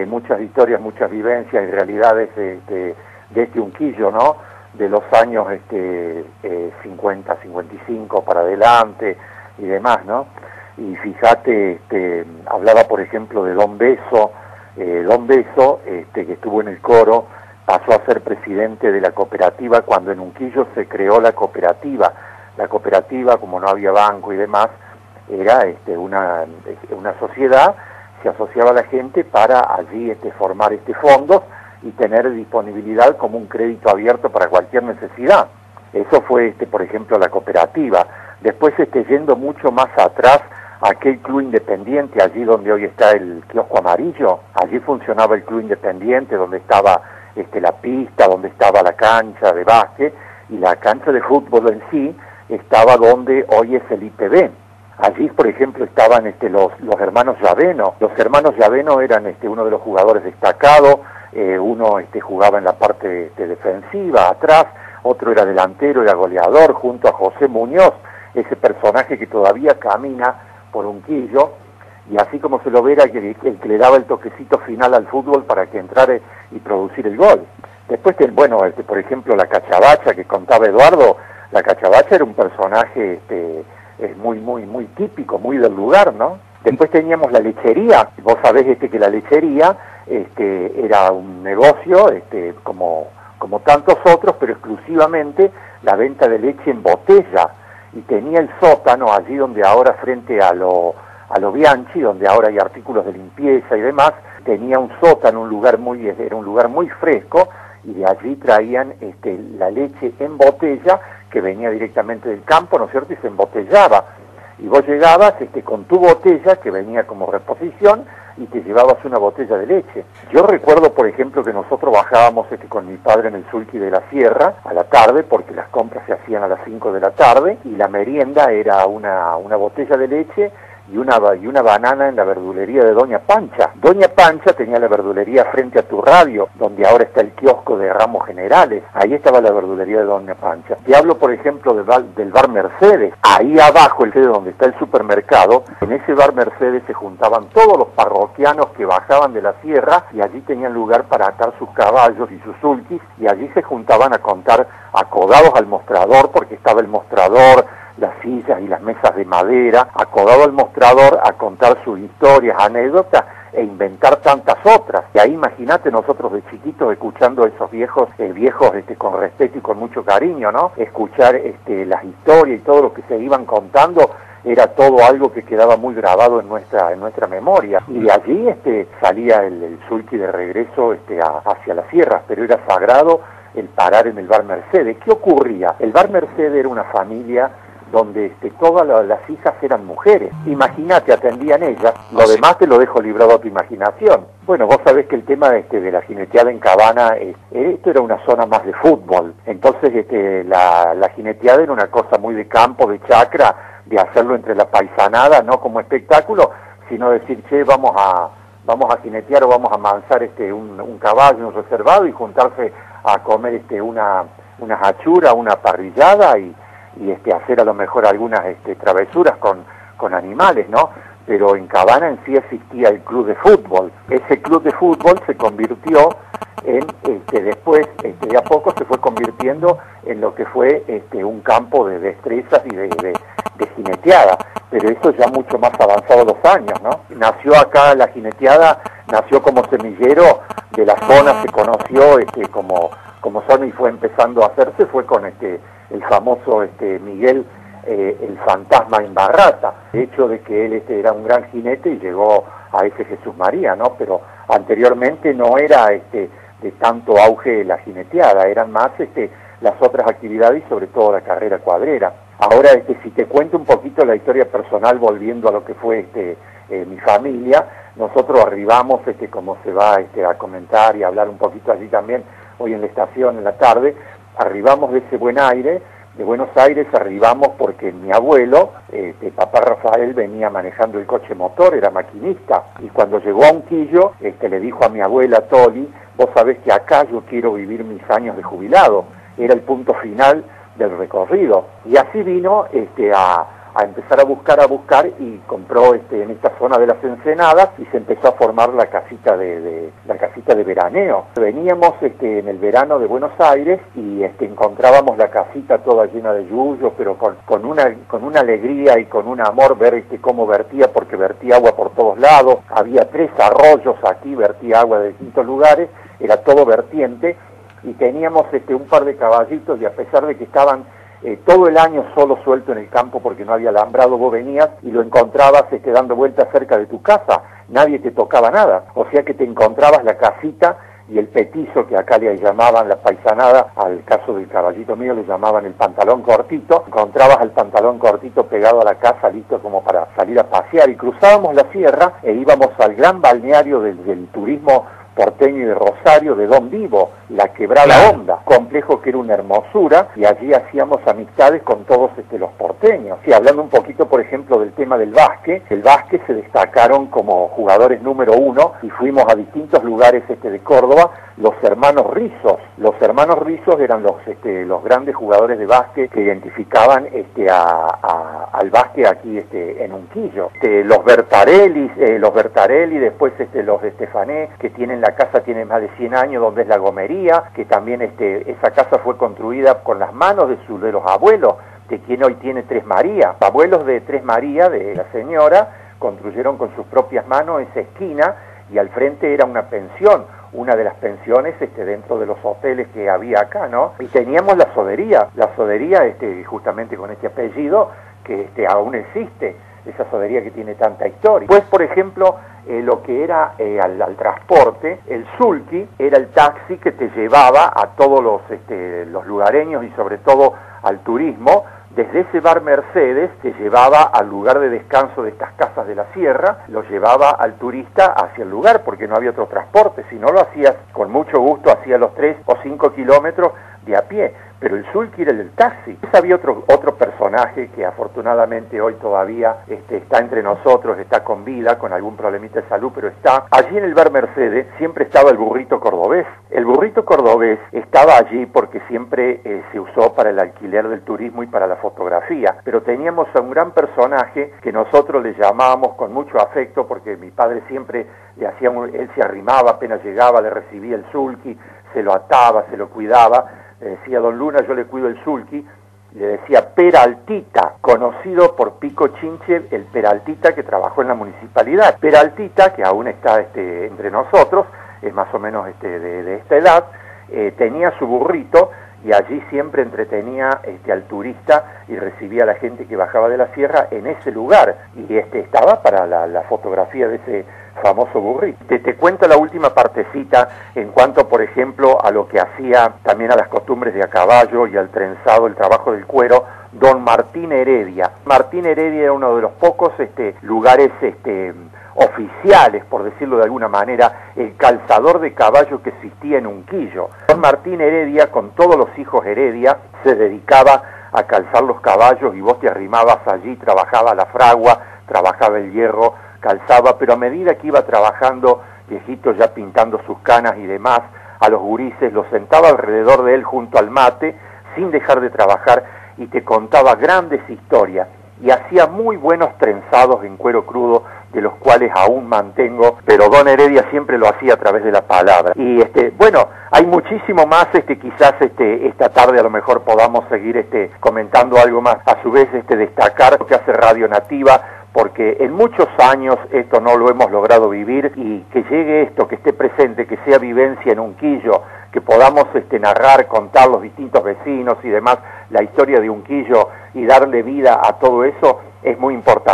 muchas historias, muchas vivencias y realidades de este Unquillo, ¿no? De los años 50, 55 para adelante y demás, ¿no? Y fíjate, hablaba por ejemplo de Don Beso, que estuvo en el coro, pasó a ser presidente de la cooperativa cuando en Unquillo se creó la cooperativa. La cooperativa, como no había banco y demás, era una sociedad, se asociaba a la gente para allí formar fondos y tener disponibilidad como un crédito abierto para cualquier necesidad. Eso fue, por ejemplo, la cooperativa. Después, yendo mucho más atrás, aquel club independiente, allí donde hoy está el kiosco amarillo, allí funcionaba el club independiente, donde estaba la pista, donde estaba la cancha de básquet, y la cancha de fútbol en sí estaba donde hoy es el IPB. Allí, por ejemplo, estaban los hermanos Llaveno. Los hermanos Llaveno eran uno de los jugadores destacados, uno jugaba en la parte defensiva, atrás, otro era delantero, era goleador, junto a José Muñoz, ese personaje que todavía camina por Unquillo, y así como se lo ve, era el que le daba el toquecito final al fútbol para que entrara y producir el gol. Después, por ejemplo, la Cachabacha que contaba Eduardo, la Cachabacha era un personaje muy típico, muy del lugar, ¿no? Después teníamos la lechería. Vos sabés que la lechería era un negocio como tantos otros, pero exclusivamente la venta de leche en botella, y tenía el sótano allí donde ahora, frente a lo Bianchi, donde ahora hay artículos de limpieza y demás, tenía un sótano, era un lugar muy fresco, y de allí traían la leche en botella que venía directamente del campo, ¿no es cierto?, y se embotellaba. Y vos llegabas con tu botella, que venía como reposición, y te llevabas una botella de leche. Yo recuerdo, por ejemplo, que nosotros bajábamos con mi padre en el Sulky de la Sierra a la tarde, porque las compras se hacían a las 5 de la tarde, y la merienda era una botella de leche y una banana en la verdulería de Doña Pancha. Doña Pancha tenía la verdulería frente a tu radio, donde ahora está el kiosco de Ramos Generales. Ahí estaba la verdulería de Doña Pancha. Te hablo, por ejemplo, del bar Mercedes. Ahí abajo, donde está el supermercado, en ese bar Mercedes se juntaban todos los parroquianos que bajaban de la sierra, y allí tenían lugar para atar sus caballos y sus sulkis, y allí se juntaban a contar, acodados al mostrador, porque estaba el mostrador, las sillas y las mesas de madera, acodado al mostrador a contar sus historias, anécdotas, e inventar tantas otras. Y ahí, imagínate, nosotros de chiquitos escuchando a esos viejos con respeto y con mucho cariño, ¿no? Escuchar las historias y todo lo que se iban contando, era todo algo que quedaba muy grabado en nuestra memoria. Y de allí salía el sulky de regreso hacia las sierras, pero era sagrado el parar en el bar Mercedes. ¿Qué ocurría? El bar Mercedes era una familia donde todas las hijas eran mujeres. Imagínate, atendían ellas, lo demás te lo dejo librado a tu imaginación. Bueno, vos sabés que el tema de la jineteada en Cabana, esto era una zona más de fútbol, entonces la jineteada era una cosa muy de campo, de chacra, de hacerlo entre la paisanada, no como espectáculo, sino decir, che, vamos a jinetear o vamos a amansar un caballo, un reservado, y juntarse a comer una hachura, una parrillada, y hacer a lo mejor algunas travesuras con animales, ¿no? Pero en Cabana en sí existía el club de fútbol. Ese club de fútbol se convirtió en, después, de a poco se fue convirtiendo en lo que fue un campo de destrezas y de jineteada, pero eso ya mucho más avanzado los años, ¿no? Nació acá la jineteada, nació como semillero de la zona, se conoció como zona, y fue empezando a hacerse, fue con el famoso Miguel el Fantasma en Barrata, el hecho de que él era un gran jinete y llegó a ese Jesús María, ¿no? Pero anteriormente no era de tanto auge la jineteada, eran más las otras actividades, y sobre todo la carrera cuadrera. Ahora, si te cuento un poquito la historia personal, volviendo a lo que fue mi familia, nosotros arribamos, como se va a comentar y hablar un poquito allí también, hoy en la estación, en la tarde, arribamos de ese buen aire, de Buenos Aires arribamos porque mi abuelo, papá Rafael, venía manejando el coche motor, era maquinista, y cuando llegó a Unquillo, le dijo a mi abuela Toli, vos sabés que acá yo quiero vivir mis años de jubilado, era el punto final del recorrido, y así vino a empezar a buscar y compró en esta zona de las Ensenadas y se empezó a formar la casita de veraneo. Veníamos en el verano de Buenos Aires y encontrábamos la casita toda llena de yuyos, pero con una alegría y con un amor ver cómo vertía, porque vertía agua por todos lados. Había 3 arroyos aquí, vertía agua de distintos lugares, era todo vertiente, y teníamos un par de caballitos, y a pesar de que estaban todo el año solo suelto en el campo porque no había alambrado, vos venías y lo encontrabas dando vueltas cerca de tu casa, nadie te tocaba nada, o sea que te encontrabas la casita y el petizo, que acá le llamaban la paisanada, al caso del caballito mío le llamaban el pantalón cortito, encontrabas el pantalón cortito pegado a la casa, listo como para salir a pasear, y cruzábamos la sierra e íbamos al gran balneario del turismo porteño y de Rosario, de Don Vivo, la Quebrada Honda, complejo que era una hermosura, y allí hacíamos amistades con todos los porteños. Y hablando un poquito, por ejemplo, del tema del básquet, el básquet se destacaron como jugadores número 1 y fuimos a distintos lugares de Córdoba, los hermanos Rizos. Los hermanos Rizos eran los grandes jugadores de básquet que identificaban al básquet aquí en Unquillo. Los Bertarelli, después los Estefanés, que tienen la casa, tiene más de 100 años, donde es la gomería, que también esa casa fue construida con las manos de los abuelos, de quien hoy tiene Tres María. Abuelos de Tres María, de la señora, construyeron con sus propias manos esa esquina, y al frente era una pensión, una de las pensiones dentro de los hoteles que había acá, ¿no? Y teníamos la sodería justamente con este apellido, que aún existe, esa sodería que tiene tanta historia. Pues, por ejemplo, lo que era al transporte, el sulky era el taxi que te llevaba a todos los lugareños y sobre todo al turismo. Desde ese bar Mercedes te llevaba al lugar de descanso de estas casas de la sierra, lo llevaba al turista hacia el lugar porque no había otro transporte. Si no lo hacías con mucho gusto, hacía los 3 o 5 kilómetros de a pie, pero el sulky era el del taxi. Había otro personaje que afortunadamente hoy todavía está entre nosotros, está con vida, con algún problemita de salud, pero está. Allí en el bar Mercedes siempre estaba el burrito cordobés. El burrito cordobés estaba allí porque siempre se usó para el alquiler del turismo y para la fotografía, pero teníamos a un gran personaje que nosotros le llamábamos con mucho afecto, porque mi padre siempre él se arrimaba apenas llegaba, le recibía el sulky, se lo ataba, se lo cuidaba. Le decía: don Luna, yo le cuido el sulky. Le decía Peraltita, conocido por Pico Chinche, el Peraltita que trabajó en la municipalidad. Peraltita, que aún está entre nosotros, es más o menos de esta edad, tenía su burrito y allí siempre entretenía al turista y recibía a la gente que bajaba de la sierra en ese lugar, y estaba para la fotografía de ese famoso burrito. Te cuento la última partecita en cuanto, por ejemplo, a lo que hacía también a las costumbres de a caballo y al trenzado, el trabajo del cuero, don Martín Heredia. Martín Heredia era uno de los pocos lugares oficiales, por decirlo de alguna manera, el calzador de caballo que existía en Unquillo. Don Martín Heredia, con todos los hijos Heredia, se dedicaba a calzar los caballos, y vos te arrimabas allí, trabajaba la fragua, trabajaba el hierro, calzaba, pero a medida que iba trabajando, viejito ya pintando sus canas y demás, a los gurises los sentaba alrededor de él junto al mate, sin dejar de trabajar, y te contaba grandes historias, y hacía muy buenos trenzados en cuero crudo, de los cuales aún mantengo, pero don Heredia siempre lo hacía a través de la palabra. Y bueno, hay muchísimo más, quizás esta tarde a lo mejor podamos seguir comentando algo más. A su vez destacar lo que hace Radio Nativa, porque en muchos años esto no lo hemos logrado vivir, y que llegue esto, que esté presente, que sea vivencia en Unquillo, que podamos narrar, contar los distintos vecinos y demás la historia de Unquillo y darle vida a todo eso, es muy importante.